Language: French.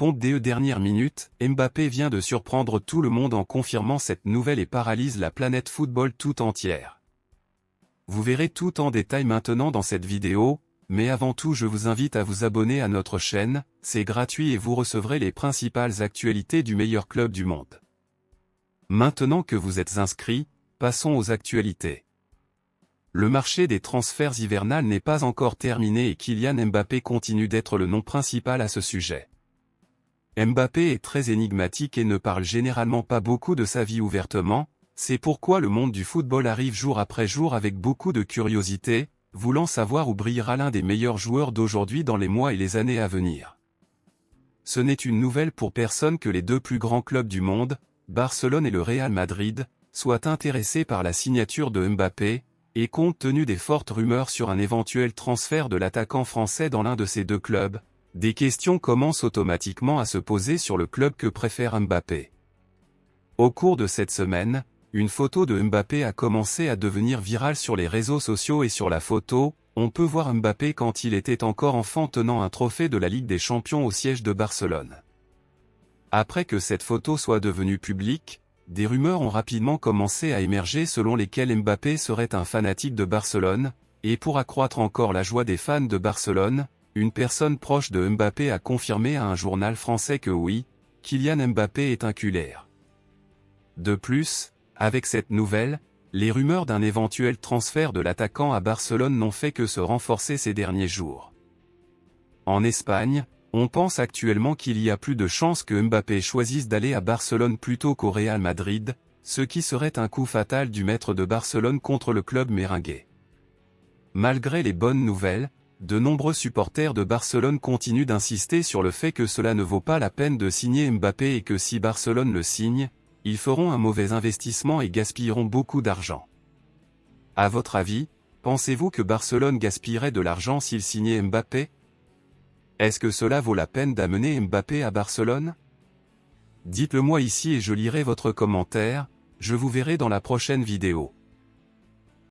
pompe des dernières minutes, Mbappé vient de surprendre tout le monde en confirmant cette nouvelle et paralyse la planète football tout entière. Vous verrez tout en détail maintenant dans cette vidéo, mais avant tout je vous invite à vous abonner à notre chaîne, c'est gratuit et vous recevrez les principales actualités du meilleur club du monde. Maintenant que vous êtes inscrits, passons aux actualités. Le marché des transferts hivernales n'est pas encore terminé et Kylian Mbappé continue d'être le nom principal à ce sujet. Mbappé est très énigmatique et ne parle généralement pas beaucoup de sa vie ouvertement, c'est pourquoi le monde du football arrive jour après jour avec beaucoup de curiosité, voulant savoir où brillera l'un des meilleurs joueurs d'aujourd'hui dans les mois et les années à venir. Ce n'est une nouvelle pour personne que les deux plus grands clubs du monde, Barcelone et le Real Madrid, soient intéressés par la signature de Mbappé, et compte tenu des fortes rumeurs sur un éventuel transfert de l'attaquant français dans l'un de ces deux clubs, des questions commencent automatiquement à se poser sur le club que préfère Mbappé. Au cours de cette semaine, une photo de Mbappé a commencé à devenir virale sur les réseaux sociaux et sur la photo, on peut voir Mbappé quand il était encore enfant tenant un trophée de la Ligue des Champions au siège de Barcelone. Après que cette photo soit devenue publique, des rumeurs ont rapidement commencé à émerger selon lesquelles Mbappé serait un fanatique de Barcelone, et pour accroître encore la joie des fans de Barcelone, une personne proche de Mbappé a confirmé à un journal français que oui, Kylian Mbappé est un culère. De plus, avec cette nouvelle, les rumeurs d'un éventuel transfert de l'attaquant à Barcelone n'ont fait que se renforcer ces derniers jours. En Espagne, on pense actuellement qu'il y a plus de chances que Mbappé choisisse d'aller à Barcelone plutôt qu'au Real Madrid, ce qui serait un coup fatal du maître de Barcelone contre le club merengue. Malgré les bonnes nouvelles, de nombreux supporters de Barcelone continuent d'insister sur le fait que cela ne vaut pas la peine de signer Mbappé et que si Barcelone le signe, ils feront un mauvais investissement et gaspilleront beaucoup d'argent. À votre avis, pensez-vous que Barcelone gaspillerait de l'argent s'il signait Mbappé ? Est-ce que cela vaut la peine d'amener Mbappé à Barcelone? Dites-le moi ici et je lirai votre commentaire, je vous verrai dans la prochaine vidéo.